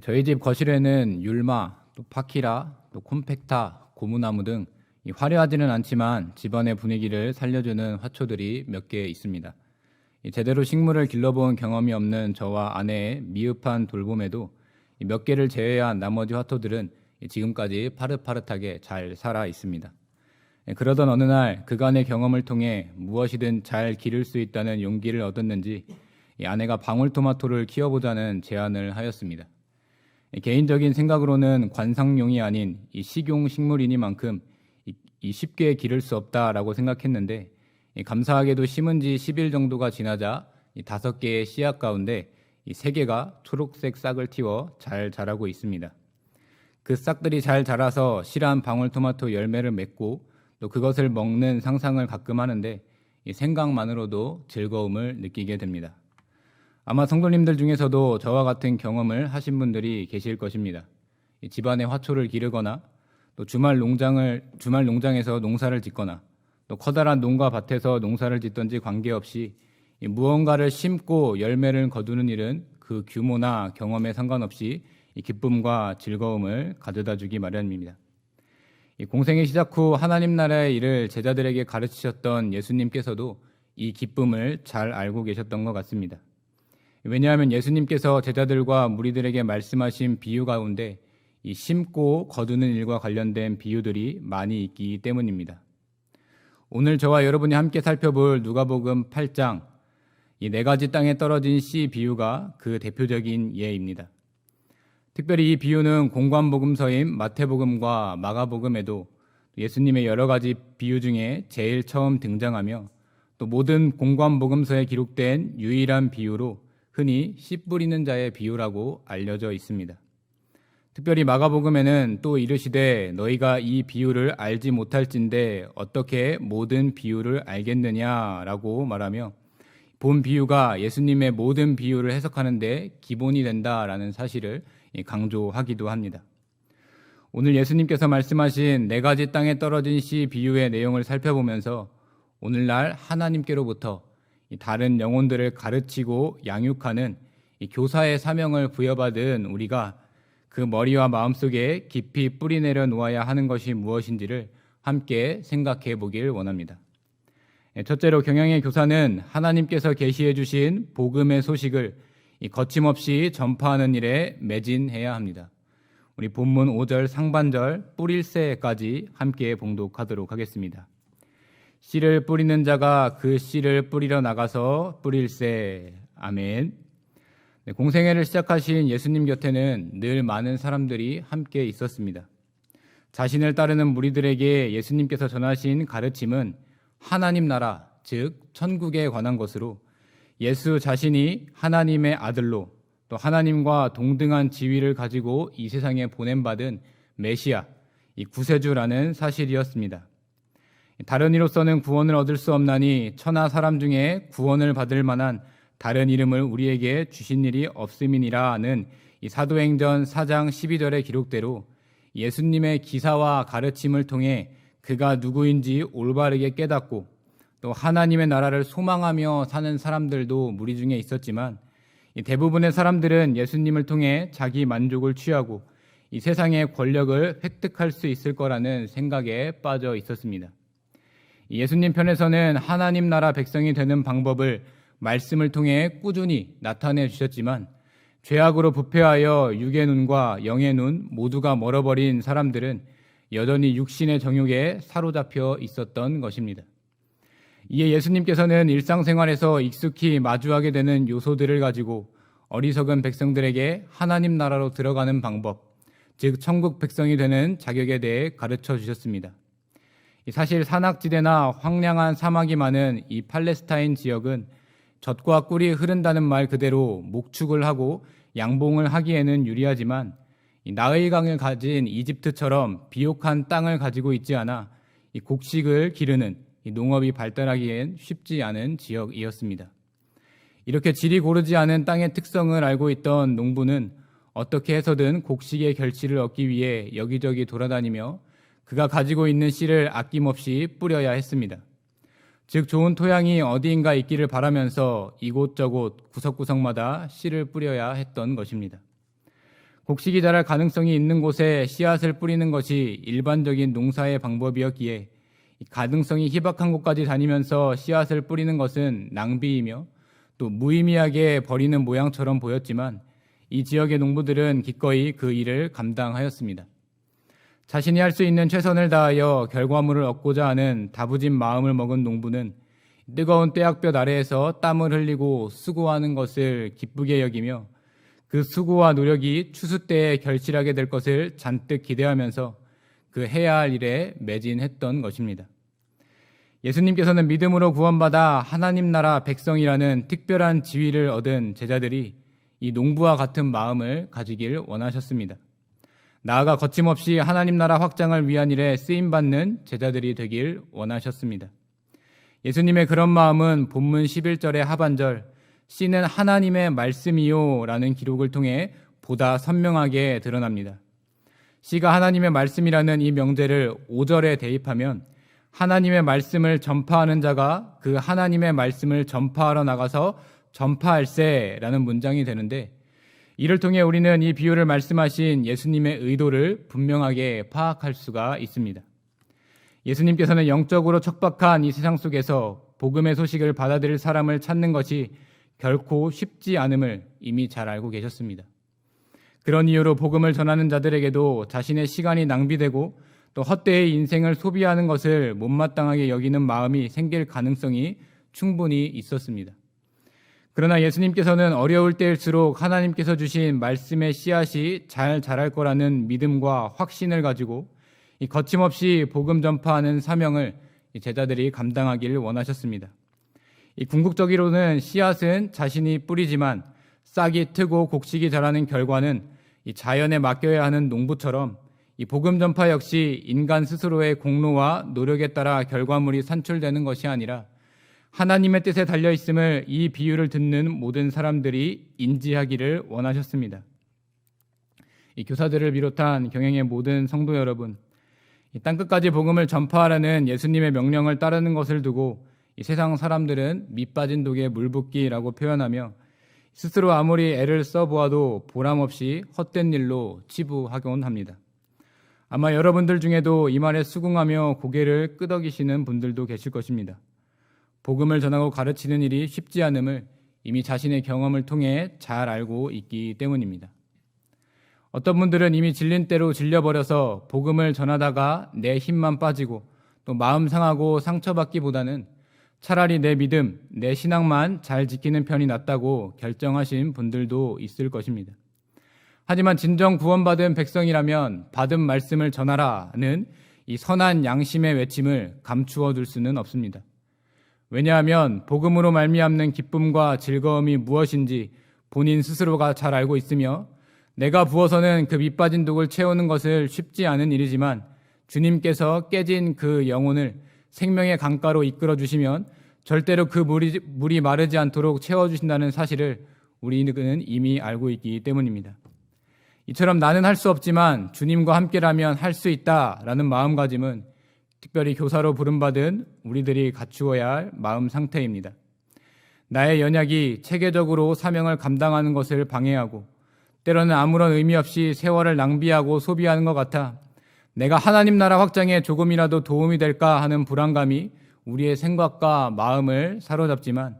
저희 집 거실에는 율마, 또 파키라, 또 콤팩타, 고무나무 등 화려하지는 않지만 집안의 분위기를 살려주는 화초들이 몇 개 있습니다. 제대로 식물을 길러본 경험이 없는 저와 아내의 미흡한 돌봄에도 몇 개를 제외한 나머지 화초들은 지금까지 파릇파릇하게 잘 살아 있습니다. 그러던 어느 날 그간의 경험을 통해 무엇이든 잘 기를 수 있다는 용기를 얻었는지 아내가 방울토마토를 키워보자는 제안을 하였습니다. 개인적인 생각으로는 관상용이 아닌 이 식용 식물이니만큼 쉽게 기를 수 없다라고 생각했는데, 감사하게도 심은 지 10일 정도가 지나자 5개의 씨앗 가운데 3개가 초록색 싹을 틔워 잘 자라고 있습니다. 그 싹들이 잘 자라서 실한 방울토마토 열매를 맺고 또 그것을 먹는 상상을 가끔 하는데 생각만으로도 즐거움을 느끼게 됩니다. 아마 성도님들 중에서도 저와 같은 경험을 하신 분들이 계실 것입니다. 집안에 화초를 기르거나 또 주말 농장에서 농사를 짓거나 또 커다란 농가 밭에서 농사를 짓던지 관계없이 무언가를 심고 열매를 거두는 일은 그 규모나 경험에 상관없이 기쁨과 즐거움을 가져다 주기 마련입니다. 공생의 시작 후 하나님 나라의 일을 제자들에게 가르치셨던 예수님께서도 이 기쁨을 잘 알고 계셨던 것 같습니다. 왜냐하면 예수님께서 제자들과 무리들에게 말씀하신 비유 가운데 이 심고 거두는 일과 관련된 비유들이 많이 있기 때문입니다. 오늘 저와 여러분이 함께 살펴볼 누가복음 8장, 이 4가지 땅에 떨어진 씨 비유가 그 대표적인 예입니다. 특별히 이 비유는 공관복음서인 마태복음과 마가복음에도 예수님의 여러 가지 비유 중에 제일 처음 등장하며 또 모든 공관복음서에 기록된 유일한 비유로 흔히 씨 뿌리는 자의 비유라고 알려져 있습니다. 특별히 마가복음에는 또 이르시되 너희가 이 비유를 알지 못할진대 어떻게 모든 비유를 알겠느냐라고 말하며 본 비유가 예수님의 모든 비유를 해석하는 데 기본이 된다라는 사실을 강조하기도 합니다. 오늘 예수님께서 말씀하신 4가지 땅에 떨어진 씨 비유의 내용을 살펴보면서 오늘날 하나님께로부터 다른 영혼들을 가르치고 양육하는 교사의 사명을 부여받은 우리가 그 머리와 마음속에 깊이 뿌리내려 놓아야 하는 것이 무엇인지를 함께 생각해 보길 원합니다. 첫째로 경영의 교사는 하나님께서 계시해 주신 복음의 소식을 거침없이 전파하는 일에 매진해야 합니다. 우리 본문 5절 상반절 뿌릴새까지 함께 봉독하도록 하겠습니다. 씨를 뿌리는 자가 그 씨를 뿌리러 나가서 뿌릴새. 아멘. 공생애를 시작하신 예수님 곁에는 늘 많은 사람들이 함께 있었습니다. 자신을 따르는 무리들에게 예수님께서 전하신 가르침은 하나님 나라, 즉 천국에 관한 것으로 예수 자신이 하나님의 아들로 또 하나님과 동등한 지위를 가지고 이 세상에 보냄받은 메시아, 이 구세주라는 사실이었습니다. 다른 이로서는 구원을 얻을 수 없나니 천하 사람 중에 구원을 받을 만한 다른 이름을 우리에게 주신 일이 없음이니라는 이 사도행전 4장 12절의 기록대로 예수님의 기사와 가르침을 통해 그가 누구인지 올바르게 깨닫고 또 하나님의 나라를 소망하며 사는 사람들도 무리 중에 있었지만 대부분의 사람들은 예수님을 통해 자기 만족을 취하고 이 세상의 권력을 획득할 수 있을 거라는 생각에 빠져 있었습니다. 예수님 편에서는 하나님 나라 백성이 되는 방법을 말씀을 통해 꾸준히 나타내 주셨지만 죄악으로 부패하여 육의 눈과 영의 눈 모두가 멀어버린 사람들은 여전히 육신의 정욕에 사로잡혀 있었던 것입니다. 이에 예수님께서는 일상생활에서 익숙히 마주하게 되는 요소들을 가지고 어리석은 백성들에게 하나님 나라로 들어가는 방법, 즉 천국 백성이 되는 자격에 대해 가르쳐 주셨습니다. 사실 산악지대나 황량한 사막이 많은 이 팔레스타인 지역은 젖과 꿀이 흐른다는 말 그대로 목축을 하고 양봉을 하기에는 유리하지만 나의 강을 가진 이집트처럼 비옥한 땅을 가지고 있지 않아 이 곡식을 기르는 이 농업이 발달하기엔 쉽지 않은 지역이었습니다. 이렇게 질이 고르지 않은 땅의 특성을 알고 있던 농부는 어떻게 해서든 곡식의 결실을 얻기 위해 여기저기 돌아다니며 그가 가지고 있는 씨를 아낌없이 뿌려야 했습니다. 즉 좋은 토양이 어디인가 있기를 바라면서 이곳저곳 구석구석마다 씨를 뿌려야 했던 것입니다. 곡식이 자랄 가능성이 있는 곳에 씨앗을 뿌리는 것이 일반적인 농사의 방법이었기에 가능성이 희박한 곳까지 다니면서 씨앗을 뿌리는 것은 낭비이며 또 무의미하게 버리는 모양처럼 보였지만 이 지역의 농부들은 기꺼이 그 일을 감당하였습니다. 자신이 할 수 있는 최선을 다하여 결과물을 얻고자 하는 다부진 마음을 먹은 농부는 뜨거운 떼약볕 아래에서 땀을 흘리고 수고하는 것을 기쁘게 여기며 그 수고와 노력이 추수 때에 결실하게 될 것을 잔뜩 기대하면서 그 해야 할 일에 매진했던 것입니다. 예수님께서는 믿음으로 구원받아 하나님 나라 백성이라는 특별한 지위를 얻은 제자들이 이 농부와 같은 마음을 가지길 원하셨습니다. 나아가 거침없이 하나님 나라 확장을 위한 일에 쓰임받는 제자들이 되길 원하셨습니다. 예수님의 그런 마음은 본문 11절의 하반절 씨는 하나님의 말씀이요 라는 기록을 통해 보다 선명하게 드러납니다. 씨가 하나님의 말씀이라는 이 명제를 5절에 대입하면 하나님의 말씀을 전파하는 자가 그 하나님의 말씀을 전파하러 나가서 전파할세라는 문장이 되는데, 이를 통해 우리는 이 비유를 말씀하신 예수님의 의도를 분명하게 파악할 수가 있습니다. 예수님께서는 영적으로 척박한 이 세상 속에서 복음의 소식을 받아들일 사람을 찾는 것이 결코 쉽지 않음을 이미 잘 알고 계셨습니다. 그런 이유로 복음을 전하는 자들에게도 자신의 시간이 낭비되고 또 헛되이 인생을 소비하는 것을 못마땅하게 여기는 마음이 생길 가능성이 충분히 있었습니다. 그러나 예수님께서는 어려울 때일수록 하나님께서 주신 말씀의 씨앗이 잘 자랄 거라는 믿음과 확신을 가지고 이 거침없이 복음 전파하는 사명을 제자들이 감당하길 원하셨습니다. 이 궁극적으로는 씨앗은 자신이 뿌리지만 싹이 트고 곡식이 자라는 결과는 이 자연에 맡겨야 하는 농부처럼 이 복음 전파 역시 인간 스스로의 공로와 노력에 따라 결과물이 산출되는 것이 아니라 하나님의 뜻에 달려 있음을 이 비유를 듣는 모든 사람들이 인지하기를 원하셨습니다. 이 교사들을 비롯한 경영의 모든 성도 여러분, 이 땅끝까지 복음을 전파하라는 예수님의 명령을 따르는 것을 두고 이 세상 사람들은 밑빠진 독에 물붓기라고 표현하며 스스로 아무리 애를 써보아도 보람없이 헛된 일로 치부하곤 합니다. 아마 여러분들 중에도 이 말에 수긍하며 고개를 끄덕이시는 분들도 계실 것입니다. 복음을 전하고 가르치는 일이 쉽지 않음을 이미 자신의 경험을 통해 잘 알고 있기 때문입니다. 어떤 분들은 이미 질린 대로 질려버려서 복음을 전하다가 내 힘만 빠지고 또 마음 상하고 상처받기보다는 차라리 내 믿음, 내 신앙만 잘 지키는 편이 낫다고 결정하신 분들도 있을 것입니다. 하지만 진정 구원받은 백성이라면 받은 말씀을 전하라는 이 선한 양심의 외침을 감추어 둘 수는 없습니다. 왜냐하면 복음으로 말미암는 기쁨과 즐거움이 무엇인지 본인 스스로가 잘 알고 있으며 내가 부어서는 그 밑빠진 독을 채우는 것을 쉽지 않은 일이지만 주님께서 깨진 그 영혼을 생명의 강가로 이끌어 주시면 절대로 그 물이 마르지 않도록 채워주신다는 사실을 우리는 이미 알고 있기 때문입니다. 이처럼 나는 할 수 없지만 주님과 함께라면 할 수 있다라는 마음가짐은 특별히 교사로 부름받은 우리들이 갖추어야 할 마음 상태입니다. 나의 연약이 체계적으로 사명을 감당하는 것을 방해하고 때로는 아무런 의미 없이 세월을 낭비하고 소비하는 것 같아 내가 하나님 나라 확장에 조금이라도 도움이 될까 하는 불안감이 우리의 생각과 마음을 사로잡지만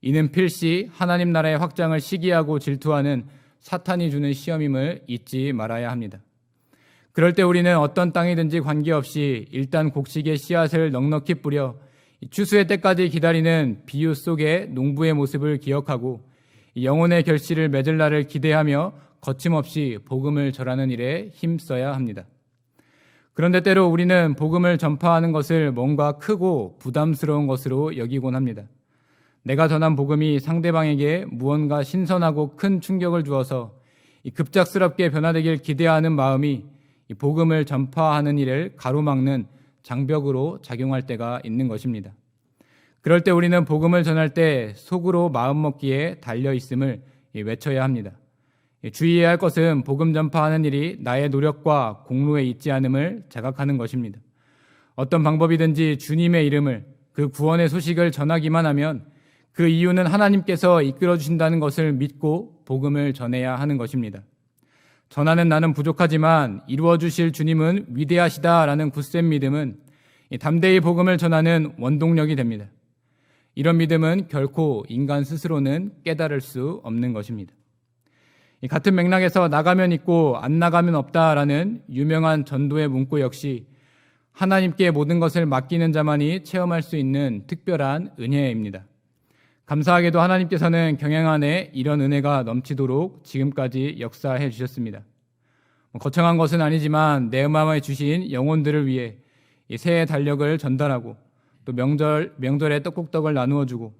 이는 필시 하나님 나라의 확장을 시기하고 질투하는 사탄이 주는 시험임을 잊지 말아야 합니다. 그럴 때 우리는 어떤 땅이든지 관계없이 일단 곡식의 씨앗을 넉넉히 뿌려 추수의 때까지 기다리는 비유 속의 농부의 모습을 기억하고 영혼의 결실을 맺을 날을 기대하며 거침없이 복음을 전하는 일에 힘써야 합니다. 그런데 때로 우리는 복음을 전파하는 것을 뭔가 크고 부담스러운 것으로 여기곤 합니다. 내가 전한 복음이 상대방에게 무언가 신선하고 큰 충격을 주어서 급작스럽게 변화되길 기대하는 마음이 이 복음을 전파하는 일을 가로막는 장벽으로 작용할 때가 있는 것입니다. 그럴 때 우리는 복음을 전할 때 속으로 마음먹기에 달려있음을 외쳐야 합니다. 주의해야 할 것은 복음 전파하는 일이 나의 노력과 공로에 있지 않음을 자각하는 것입니다. 어떤 방법이든지 주님의 이름을, 그 구원의 소식을 전하기만 하면 그 이유는 하나님께서 이끌어 주신다는 것을 믿고 복음을 전해야 하는 것입니다. 전하는 나는 부족하지만 이루어 주실 주님은 위대하시다라는 굳센 믿음은 담대히 복음을 전하는 원동력이 됩니다. 이런 믿음은 결코 인간 스스로는 깨달을 수 없는 것입니다. 같은 맥락에서 나가면 있고 안 나가면 없다라는 유명한 전도의 문구 역시 하나님께 모든 것을 맡기는 자만이 체험할 수 있는 특별한 은혜입니다. 감사하게도 하나님께서는 경영 안에 이런 은혜가 넘치도록 지금까지 역사해 주셨습니다. 거창한 것은 아니지만 내 마음에 주신 영혼들을 위해 새해 달력을 전달하고 또 명절에 떡국떡을 나누어 주고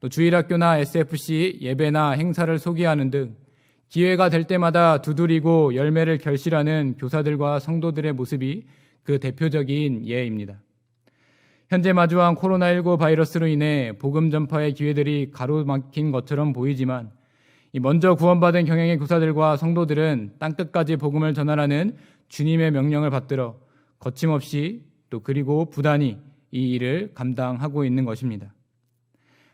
또 주일학교나 SFC 예배나 행사를 소개하는 등 기회가 될 때마다 두드리고 열매를 결실하는 교사들과 성도들의 모습이 그 대표적인 예입니다. 현재 마주한 코로나19 바이러스로 인해 복음 전파의 기회들이 가로막힌 것처럼 보이지만 먼저 구원받은 경영의 교사들과 성도들은 땅끝까지 복음을 전하라는 주님의 명령을 받들어 거침없이 또 그리고 부단히 이 일을 감당하고 있는 것입니다.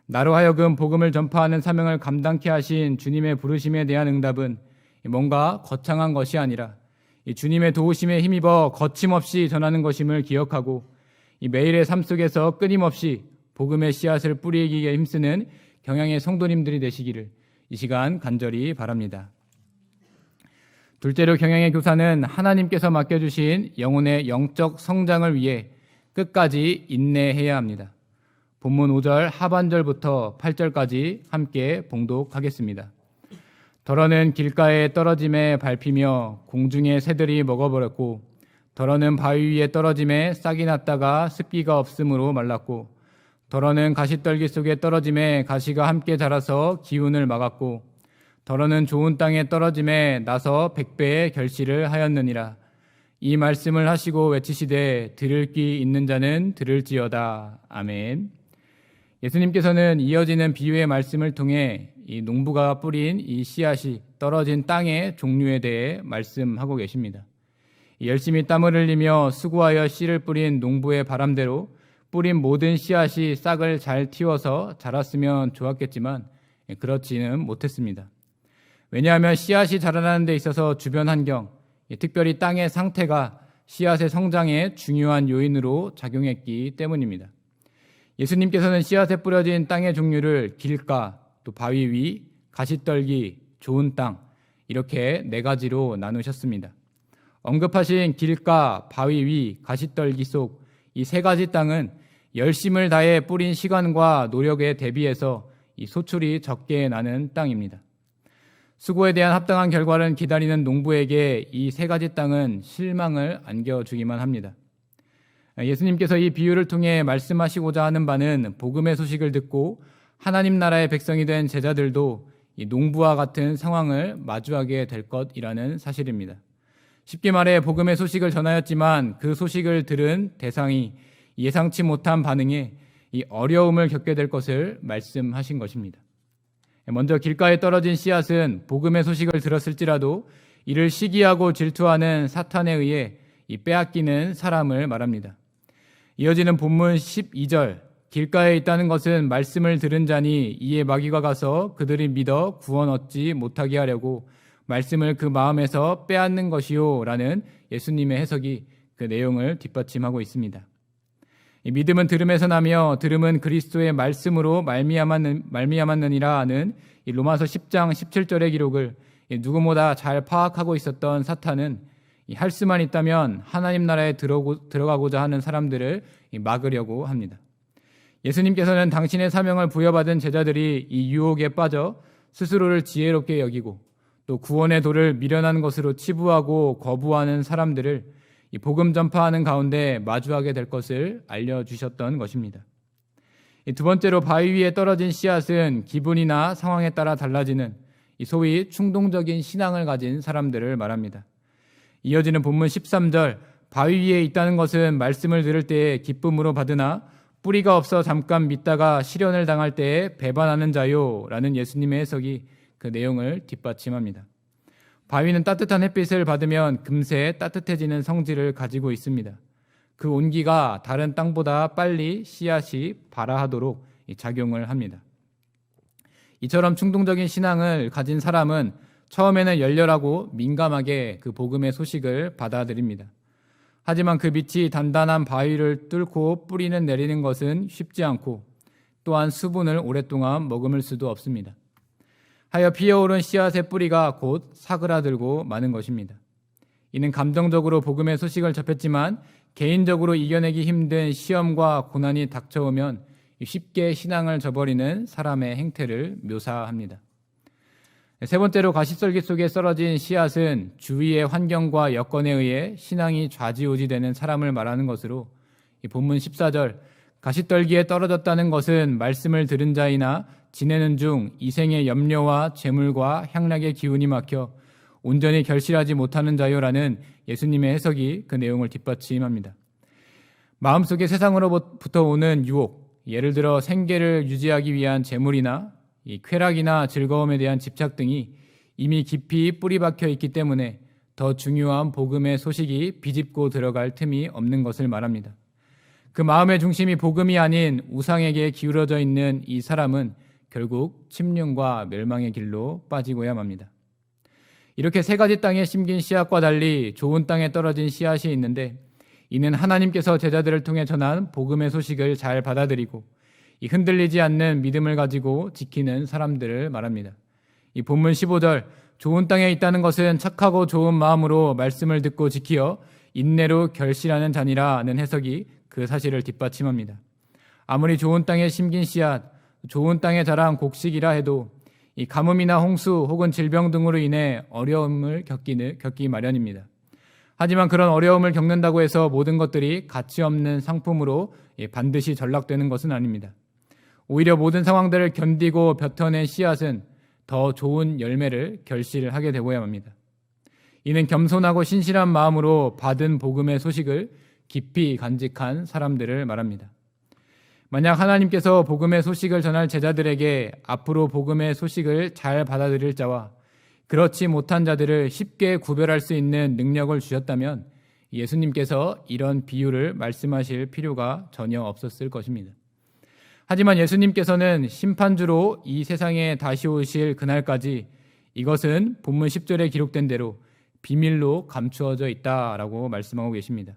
나로 하여금 복음을 전파하는 사명을 감당케 하신 주님의 부르심에 대한 응답은 뭔가 거창한 것이 아니라 주님의 도우심에 힘입어 거침없이 전하는 것임을 기억하고 이 매일의 삶 속에서 끊임없이 복음의 씨앗을 뿌리기에 힘쓰는 경향의 성도님들이 되시기를 이 시간 간절히 바랍니다. 둘째로 경향의 교사는 하나님께서 맡겨주신 영혼의 영적 성장을 위해 끝까지 인내해야 합니다. 본문 5절 하반절부터 8절까지 함께 봉독하겠습니다. 더러는 길가에 떨어짐에 밟히며 공중의 새들이 먹어버렸고 더러는 바위 위에 떨어짐에 싹이 났다가 습기가 없으므로 말랐고 더러는 가시떨기 속에 떨어짐에 가시가 함께 자라서 기운을 막았고 더러는 좋은 땅에 떨어짐에 나서 100배의 결실을 하였느니라. 이 말씀을 하시고 외치시되 들을 귀 있는 자는 들을지어다. 아멘. 예수님께서는 이어지는 비유의 말씀을 통해 이 농부가 뿌린 이 씨앗이 떨어진 땅의 종류에 대해 말씀하고 계십니다. 열심히 땀을 흘리며 수고하여 씨를 뿌린 농부의 바람대로 뿌린 모든 씨앗이 싹을 잘 틔워서 자랐으면 좋았겠지만 그렇지는 못했습니다. 왜냐하면 씨앗이 자라나는 데 있어서 주변 환경, 특별히 땅의 상태가 씨앗의 성장에 중요한 요인으로 작용했기 때문입니다. 예수님께서는 씨앗에 뿌려진 땅의 종류를 길가, 또 바위 위, 가시떨기, 좋은 땅 이렇게 4가지로 나누셨습니다. 언급하신 길가, 바위 위, 가시떨기 속 이 3가지 땅은 열심을 다해 뿌린 시간과 노력에 대비해서 이 소출이 적게 나는 땅입니다. 수고에 대한 합당한 결과를 기다리는 농부에게 이 3가지 땅은 실망을 안겨주기만 합니다. 예수님께서 이 비유를 통해 말씀하시고자 하는 바는 복음의 소식을 듣고 하나님 나라의 백성이 된 제자들도 이 농부와 같은 상황을 마주하게 될 것이라는 사실입니다. 쉽게 말해 복음의 소식을 전하였지만 그 소식을 들은 대상이 예상치 못한 반응에 이 어려움을 겪게 될 것을 말씀하신 것입니다. 먼저 길가에 떨어진 씨앗은 복음의 소식을 들었을지라도 이를 시기하고 질투하는 사탄에 의해 이 빼앗기는 사람을 말합니다. 이어지는 본문 12절 길가에 있다는 것은 말씀을 들은 자니 이에 마귀가 가서 그들이 믿어 구원 얻지 못하게 하려고 말씀을 그 마음에서 빼앗는 것이요 라는 예수님의 해석이 그 내용을 뒷받침하고 있습니다. 이 믿음은 들음에서 나며 들음은 그리스도의 말씀으로 말미암았느니라 하는 이 로마서 10장 17절의 기록을 누구보다 잘 파악하고 있었던 사탄은 할 수만 있다면 하나님 나라에 들어가고자 하는 사람들을 막으려고 합니다. 예수님께서는 당신의 사명을 부여받은 제자들이 이 유혹에 빠져 스스로를 지혜롭게 여기고 또 구원의 도를 미련한 것으로 치부하고 거부하는 사람들을 이 복음 전파하는 가운데 마주하게 될 것을 알려주셨던 것입니다. 두 번째로 바위 위에 떨어진 씨앗은 기분이나 상황에 따라 달라지는 이 소위 충동적인 신앙을 가진 사람들을 말합니다. 이어지는 본문 13절 바위 위에 있다는 것은 말씀을 들을 때에 기쁨으로 받으나 뿌리가 없어 잠깐 믿다가 시련을 당할 때에 배반하는 자요 라는 예수님의 해석이 그 내용을 뒷받침합니다. 바위는 따뜻한 햇빛을 받으면 금세 따뜻해지는 성질을 가지고 있습니다. 그 온기가 다른 땅보다 빨리 씨앗이 발아하도록 작용을 합니다. 이처럼 충동적인 신앙을 가진 사람은 처음에는 열렬하고 민감하게 그 복음의 소식을 받아들입니다. 하지만 그 밑이 단단한 바위를 뚫고 뿌리는 내리는 것은 쉽지 않고 또한 수분을 오랫동안 머금을 수도 없습니다. 하여 피어오른 씨앗의 뿌리가 곧 사그라들고 마는 것입니다. 이는 감정적으로 복음의 소식을 접했지만 개인적으로 이겨내기 힘든 시험과 고난이 닥쳐오면 쉽게 신앙을 저버리는 사람의 행태를 묘사합니다. 세 번째로 가시떨기 속에 썰어진 씨앗은 주위의 환경과 여건에 의해 신앙이 좌지우지되는 사람을 말하는 것으로 이 본문 14절 가시떨기에 떨어졌다는 것은 말씀을 들은 자이나 지내는 중 이생의 염려와 재물과 향락의 기운이 막혀 온전히 결실하지 못하는 자요라는 예수님의 해석이 그 내용을 뒷받침합니다. 마음속에 세상으로부터 오는 유혹, 예를 들어 생계를 유지하기 위한 재물이나 이 쾌락이나 즐거움에 대한 집착 등이 이미 깊이 뿌리 박혀 있기 때문에 더 중요한 복음의 소식이 비집고 들어갈 틈이 없는 것을 말합니다. 그 마음의 중심이 복음이 아닌 우상에게 기울어져 있는 이 사람은 결국 침륜과 멸망의 길로 빠지고야 맙니다. 이렇게 세 가지 땅에 심긴 씨앗과 달리 좋은 땅에 떨어진 씨앗이 있는데 이는 하나님께서 제자들을 통해 전한 복음의 소식을 잘 받아들이고 이 흔들리지 않는 믿음을 가지고 지키는 사람들을 말합니다. 이 본문 15절 좋은 땅에 있다는 것은 착하고 좋은 마음으로 말씀을 듣고 지키어 인내로 결실하는 자니라는 해석이 그 사실을 뒷받침합니다. 아무리 좋은 땅에 심긴 씨앗, 좋은 땅에 자란 곡식이라 해도 이 가뭄이나 홍수 혹은 질병 등으로 인해 어려움을 겪기 마련입니다. 하지만 그런 어려움을 겪는다고 해서 모든 것들이 가치 없는 상품으로 반드시 전락되는 것은 아닙니다. 오히려 모든 상황들을 견디고 뱉어낸 씨앗은 더 좋은 열매를 결실하게 되고야 합니다. 이는 겸손하고 신실한 마음으로 받은 복음의 소식을 깊이 간직한 사람들을 말합니다. 만약 하나님께서 복음의 소식을 전할 제자들에게 앞으로 복음의 소식을 잘 받아들일 자와 그렇지 못한 자들을 쉽게 구별할 수 있는 능력을 주셨다면 예수님께서 이런 비유를 말씀하실 필요가 전혀 없었을 것입니다. 하지만 예수님께서는 심판주로 이 세상에 다시 오실 그날까지 이것은 본문 10절에 기록된 대로 비밀로 감추어져 있다라고 말씀하고 계십니다.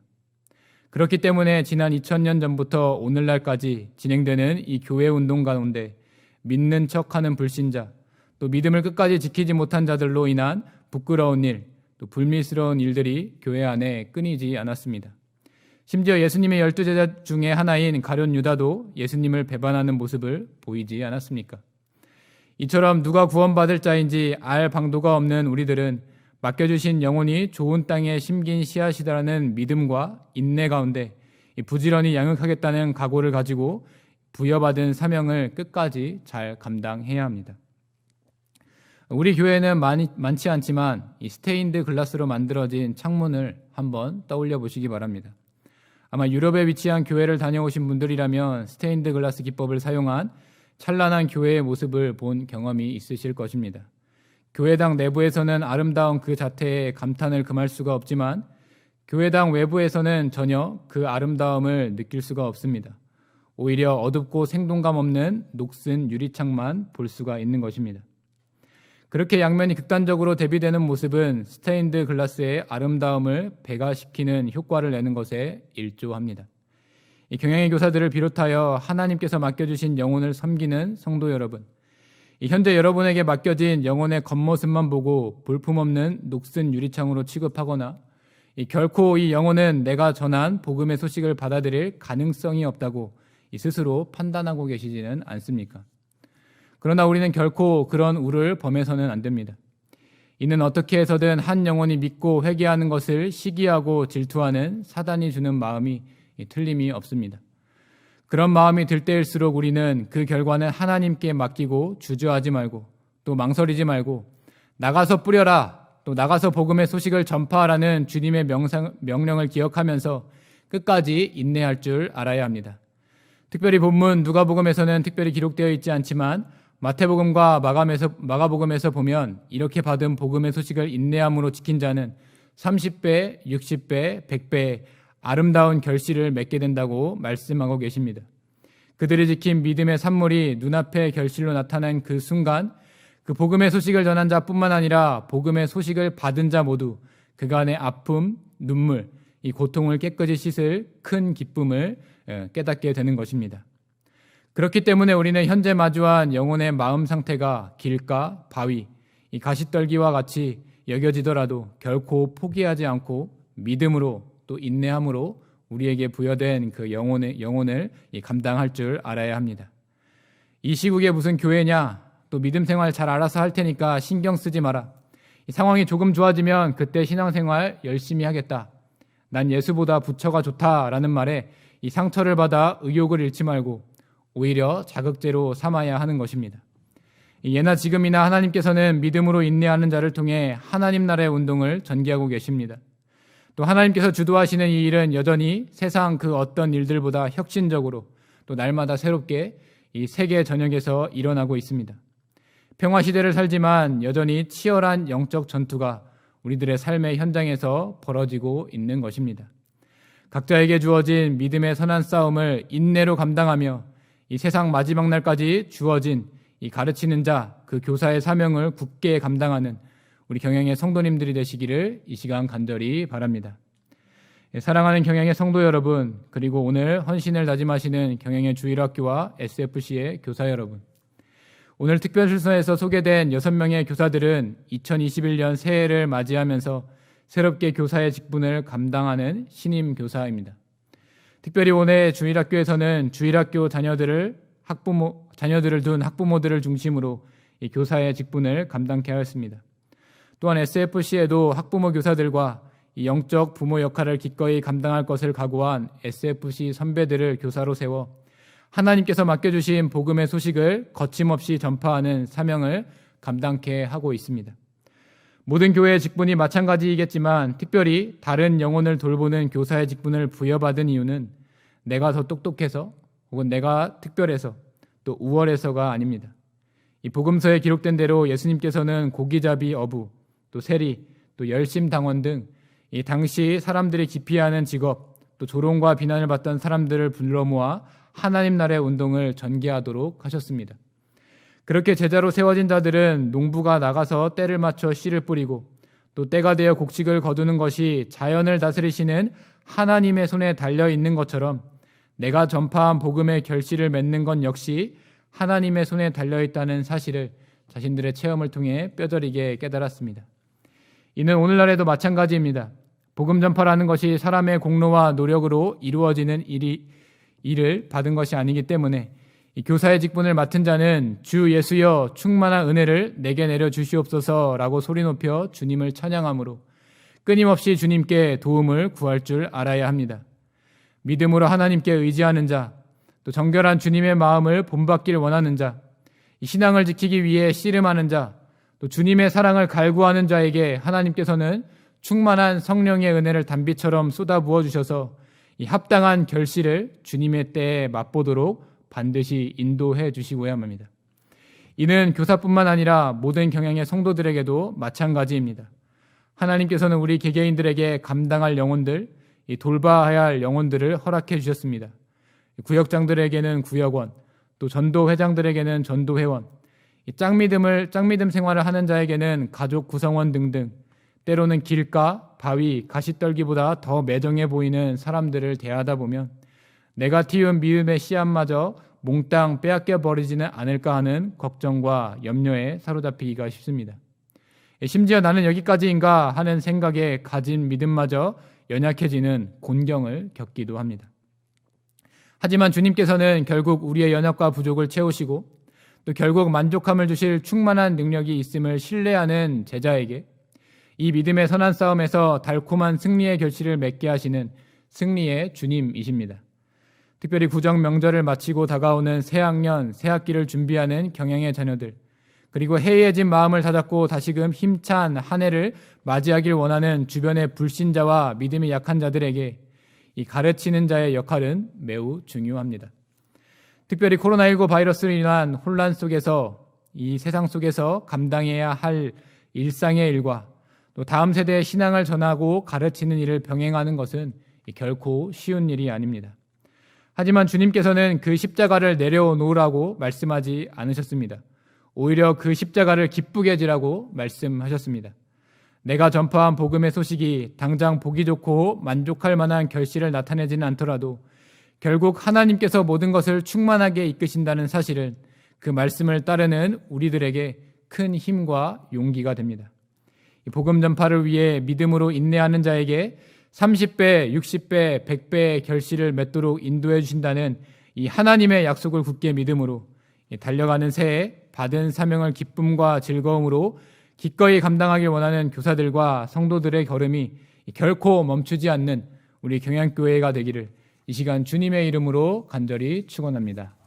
그렇기 때문에 지난 2000년 전부터 오늘날까지 진행되는 이 교회 운동 가운데 믿는 척하는 불신자, 또 믿음을 끝까지 지키지 못한 자들로 인한 부끄러운 일, 또 불미스러운 일들이 교회 안에 끊이지 않았습니다. 심지어 예수님의 12제자 중에 하나인 가룟 유다도 예수님을 배반하는 모습을 보이지 않았습니까? 이처럼 누가 구원받을 자인지 알 방도가 없는 우리들은 맡겨주신 영혼이 좋은 땅에 심긴 씨앗이다라는 믿음과 인내 가운데 부지런히 양육하겠다는 각오를 가지고 부여받은 사명을 끝까지 잘 감당해야 합니다. 우리 교회는 많지 않지만 이 스테인드 글라스로 만들어진 창문을 한번 떠올려 보시기 바랍니다. 아마 유럽에 위치한 교회를 다녀오신 분들이라면 스테인드 글라스 기법을 사용한 찬란한 교회의 모습을 본 경험이 있으실 것입니다. 교회당 내부에서는 아름다운 그 자태에 감탄을 금할 수가 없지만 교회당 외부에서는 전혀 그 아름다움을 느낄 수가 없습니다. 오히려 어둡고 생동감 없는 녹슨 유리창만 볼 수가 있는 것입니다. 그렇게 양면이 극단적으로 대비되는 모습은 스테인드 글라스의 아름다움을 배가시키는 효과를 내는 것에 일조합니다. 이 경영의 교사들을 비롯하여 하나님께서 맡겨주신 영혼을 섬기는 성도 여러분, 현재 여러분에게 맡겨진 영혼의 겉모습만 보고 볼품없는 녹슨 유리창으로 취급하거나 결코 이 영혼은 내가 전한 복음의 소식을 받아들일 가능성이 없다고 스스로 판단하고 계시지는 않습니까? 그러나 우리는 결코 그런 우를 범해서는 안 됩니다. 이는 어떻게 해서든 한 영혼이 믿고 회개하는 것을 시기하고 질투하는 사단이 주는 마음이 틀림이 없습니다. 그런 마음이 들 때일수록 우리는 그 결과는 하나님께 맡기고 주저하지 말고 또 망설이지 말고 나가서 뿌려라, 또 나가서 복음의 소식을 전파하라는 주님의 명령을 기억하면서 끝까지 인내할 줄 알아야 합니다. 특별히 본문 누가복음에서는 특별히 기록되어 있지 않지만 마태복음과 마가복음에서 보면 이렇게 받은 복음의 소식을 인내함으로 지킨 자는 30배, 60배, 100배의 아름다운 결실을 맺게 된다고 말씀하고 계십니다. 그들이 지킨 믿음의 산물이 눈앞에 결실로 나타난 그 순간 그 복음의 소식을 전한 자뿐만 아니라 복음의 소식을 받은 자 모두 그간의 아픔, 눈물, 이 고통을 깨끗이 씻을 큰 기쁨을 깨닫게 되는 것입니다. 그렇기 때문에 우리는 현재 마주한 영혼의 마음 상태가 길가, 바위, 이 가시떨기와 같이 여겨지더라도 결코 포기하지 않고 믿음으로 또 인내함으로 우리에게 부여된 그 영혼을 감당할 줄 알아야 합니다. 이 시국에 무슨 교회냐, 또 믿음 생활 잘 알아서 할 테니까 신경 쓰지 마라. 이 상황이 조금 좋아지면 그때 신앙생활 열심히 하겠다. 난 예수보다 부처가 좋다라는 말에 이 상처를 받아 의욕을 잃지 말고 오히려 자극제로 삼아야 하는 것입니다. 예나 지금이나 하나님께서는 믿음으로 인내하는 자를 통해 하나님 나라의 운동을 전개하고 계십니다. 또 하나님께서 주도하시는 이 일은 여전히 세상 그 어떤 일들보다 혁신적으로 또 날마다 새롭게 이 세계 전역에서 일어나고 있습니다. 평화 시대를 살지만 여전히 치열한 영적 전투가 우리들의 삶의 현장에서 벌어지고 있는 것입니다. 각자에게 주어진 믿음의 선한 싸움을 인내로 감당하며 이 세상 마지막 날까지 주어진 이 가르치는 자, 그 교사의 사명을 굳게 감당하는 우리 경영의 성도님들이 되시기를 이 시간 간절히 바랍니다. 사랑하는 경영의 성도 여러분, 그리고 오늘 헌신을 다짐하시는 경영의 주일학교와 SFC의 교사 여러분, 오늘 특별순서에서 소개된 6명의 교사들은 2021년 새해를 맞이하면서 새롭게 교사의 직분을 감당하는 신임 교사입니다. 특별히 오늘 주일학교에서는 주일학교 자녀들을 둔 학부모들을 중심으로 이 교사의 직분을 감당케 하였습니다. 또한 SFC에도 학부모 교사들과 이 영적 부모 역할을 기꺼이 감당할 것을 각오한 SFC 선배들을 교사로 세워 하나님께서 맡겨주신 복음의 소식을 거침없이 전파하는 사명을 감당케 하고 있습니다. 모든 교회의 직분이 마찬가지이겠지만 특별히 다른 영혼을 돌보는 교사의 직분을 부여받은 이유는 내가 더 똑똑해서 혹은 내가 특별해서 또 우월해서가 아닙니다. 이 복음서에 기록된 대로 예수님께서는 고기잡이 어부, 또 세리, 또 열심당원 등 이 당시 사람들이 기피하는 직업, 또 조롱과 비난을 받던 사람들을 불러 모아 하나님 나라의 운동을 전개하도록 하셨습니다. 그렇게 제자로 세워진 자들은 농부가 나가서 때를 맞춰 씨를 뿌리고 또 때가 되어 곡식을 거두는 것이 자연을 다스리시는 하나님의 손에 달려 있는 것처럼 내가 전파한 복음의 결실을 맺는 건 역시 하나님의 손에 달려 있다는 사실을 자신들의 체험을 통해 뼈저리게 깨달았습니다. 이는 오늘날에도 마찬가지입니다. 복음 전파라는 것이 사람의 공로와 노력으로 이루어지는 일을 받은 것이 아니기 때문에 이 교사의 직분을 맡은 자는 주 예수여 충만한 은혜를 내게 내려 주시옵소서라고 소리 높여 주님을 찬양함으로 끊임없이 주님께 도움을 구할 줄 알아야 합니다. 믿음으로 하나님께 의지하는 자, 또 정결한 주님의 마음을 본받길 원하는 자, 이 신앙을 지키기 위해 씨름하는 자, 또 주님의 사랑을 갈구하는 자에게 하나님께서는 충만한 성령의 은혜를 단비처럼 쏟아부어 주셔서 이 합당한 결실을 주님의 때에 맛보도록 반드시 인도해 주시고야 합니다. 이는 교사뿐만 아니라 모든 경영의 성도들에게도 마찬가지입니다. 하나님께서는 우리 개개인들에게 감당할 영혼들, 이 돌봐야 할 영혼들을 허락해 주셨습니다. 구역장들에게는 구역원, 또 전도회장들에게는 전도회원, 이 짝믿음 생활을 하는 자에게는 가족 구성원 등등 때로는 길가, 바위, 가시떨기보다 더 매정해 보이는 사람들을 대하다 보면 내가 틔운 믿음의 씨앗마저 몽땅 빼앗겨 버리지는 않을까 하는 걱정과 염려에 사로잡히기가 쉽습니다. 심지어 나는 여기까지인가 하는 생각에 가진 믿음마저 연약해지는 곤경을 겪기도 합니다. 하지만 주님께서는 결국 우리의 연약과 부족을 채우시고 또 결국 만족함을 주실 충만한 능력이 있음을 신뢰하는 제자에게 이 믿음의 선한 싸움에서 달콤한 승리의 결실을 맺게 하시는 승리의 주님이십니다. 특별히 구정 명절을 마치고 다가오는 새학년, 새학기를 준비하는 경영의 자녀들, 그리고 해이해진 마음을 다잡고 다시금 힘찬 한 해를 맞이하길 원하는 주변의 불신자와 믿음이 약한 자들에게 이 가르치는 자의 역할은 매우 중요합니다. 특별히 코로나19 바이러스로 인한 혼란 속에서 이 세상 속에서 감당해야 할 일상의 일과 또 다음 세대의 신앙을 전하고 가르치는 일을 병행하는 것은 결코 쉬운 일이 아닙니다. 하지만 주님께서는 그 십자가를 내려놓으라고 말씀하지 않으셨습니다. 오히려 그 십자가를 기쁘게 지라고 말씀하셨습니다. 내가 전파한 복음의 소식이 당장 보기 좋고 만족할 만한 결실을 나타내지는 않더라도 결국 하나님께서 모든 것을 충만하게 이끄신다는 사실은 그 말씀을 따르는 우리들에게 큰 힘과 용기가 됩니다. 복음 전파를 위해 믿음으로 인내하는 자에게 30배, 60배, 100배의 결실을 맺도록 인도해 주신다는 이 하나님의 약속을 굳게 믿음으로 달려가는 새해 받은 사명을 기쁨과 즐거움으로 기꺼이 감당하길 원하는 교사들과 성도들의 걸음이 결코 멈추지 않는 우리 경양교회가 되기를 이 시간 주님의 이름으로 간절히 축원합니다.